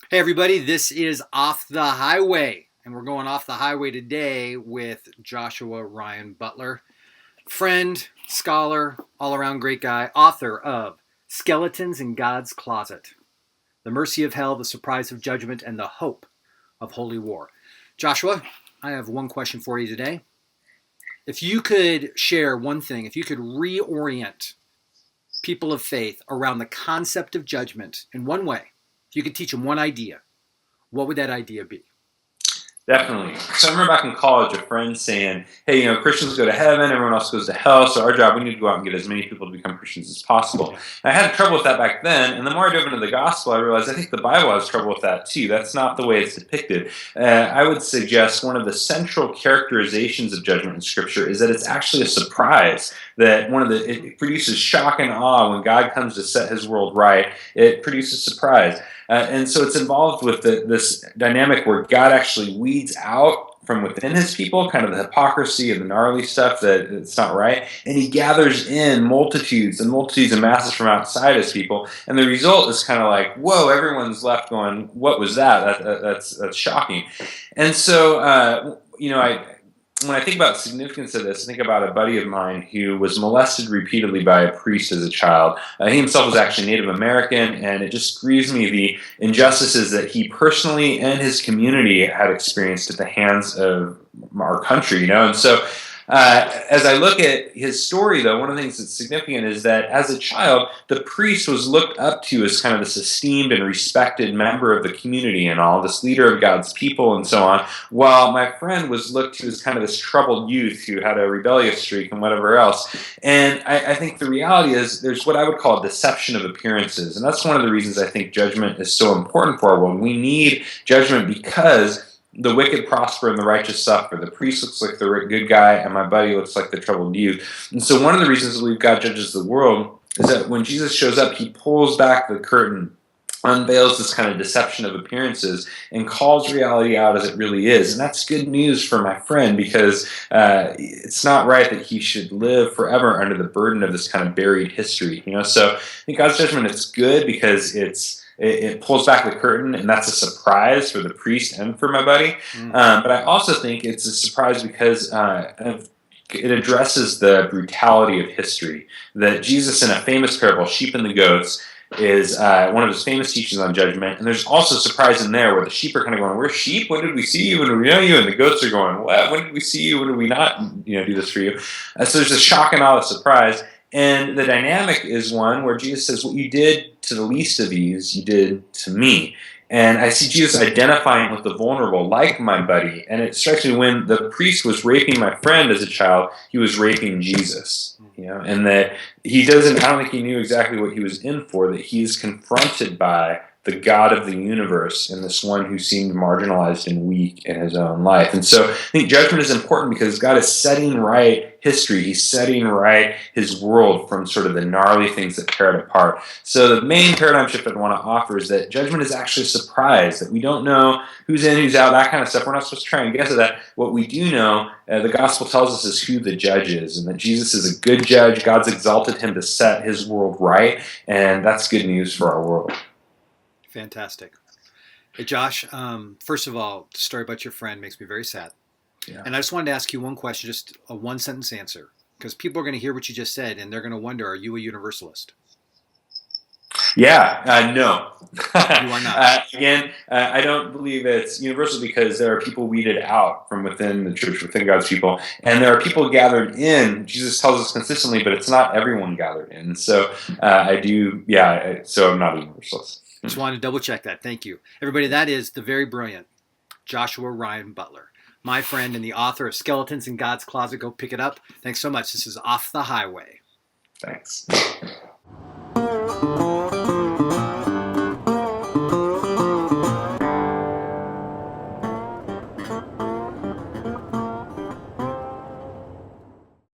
Hey, everybody, this is Off the Highway, and we're going off the highway today with Joshua Ryan Butler, friend, scholar, all around great guy, author of Skeletons in God's Closet, The Mercy of Hell, The Surprise of Judgment, and the Hope of Holy War. Joshua, I have one question for you today. If you could share one thing, if you could reorient people of faith around the concept of judgment in one way, if you could teach them one idea, what would that idea be? Definitely. So I remember back in college, a friend saying, hey, Christians go to heaven, everyone else goes to hell, so our job, we need to go out and get as many people to become Christians as possible. And I had trouble with that back then, and the more I dove into the gospel, I realized I think the Bible has trouble with that too. That's not the way it's depicted. I would suggest one of the central characterizations of judgment in Scripture is that it's actually a surprise, that it produces shock and awe when God comes to set his world right. It produces surprise. And so it's involved with this dynamic where God actually weeds out from within his people kind of the hypocrisy and the gnarly stuff that it's not right, and he gathers in multitudes and multitudes and masses from outside his people, and the result is kind of like, whoa, everyone's left going, what was that? That's shocking. And so when I think about the significance of this, I think about a buddy of mine who was molested repeatedly by a priest as a child. He himself was actually Native American, and it just grieves me the injustices that he personally and his community had experienced at the hands of our country. And so as I look at his story, though, one of the things that's significant is that as a child, the priest was looked up to as kind of this esteemed and respected member of the community and all, this leader of God's people and so on, while my friend was looked to as kind of this troubled youth who had a rebellious streak and whatever else. And I think the reality is there's what I would call a deception of appearances. And that's one of the reasons I think judgment is so important for our world. We need judgment because the wicked prosper and the righteous suffer. The priest looks like the good guy, and my buddy looks like the troubled youth. And so one of the reasons that we've got judges of the world is that when Jesus shows up, he pulls back the curtain, unveils this kind of deception of appearances, and calls reality out as it really is. And that's good news for my friend, because it's not right that he should live forever under the burden of this kind of buried history. So I think God's judgment is good because it pulls back the curtain, and that's a surprise for the priest and for my buddy. But I also think it's a surprise because it addresses the brutality of history. That Jesus, in a famous parable, Sheep and the Goats, is one of his famous teachings on judgment. And there's also surprise in there where the sheep are kind of going, we're sheep? When did we see you? When did we know you? And the goats are going, what? When did we see you? When did we not do this for you? So there's a shock and awe, a surprise. And the dynamic is one where Jesus says, what you did to the least of these, you did to me. And I see Jesus identifying with the vulnerable, like my buddy. And it strikes me, when the priest was raping my friend as a child, he was raping Jesus. And that I don't think he knew exactly what he was in for, that he is confronted by the God of the universe and this one who seemed marginalized and weak in his own life. And so I think judgment is important because God is setting right history. He's setting right his world from sort of the gnarly things that tear it apart. So the main paradigm shift I'd want to offer is that judgment is actually a surprise, that we don't know who's in, who's out, that kind of stuff. We're not supposed to try and guess at that. What we do know, the gospel tells us, is who the judge is, and that Jesus is a good judge. God's exalted him to set his world right, and that's good news for our world. Fantastic. Hey, Josh, first of all, the story about your friend makes me very sad. Yeah. And I just wanted to ask you one question, just a one-sentence answer, because people are going to hear what you just said, and they're going to wonder, are you a universalist? Yeah, no. You are not. Again, I don't believe it's universal because there are people weeded out from within the church, within God's people, and there are people gathered in. Jesus tells us consistently, but it's not everyone gathered in. So so I'm not a universalist. Just wanted to double check that. Thank you. Everybody, that is the very brilliant Joshua Ryan Butler, my friend and the author of Skeletons in God's Closet. Go pick it up. Thanks so much. This is Off the Highway. Thanks.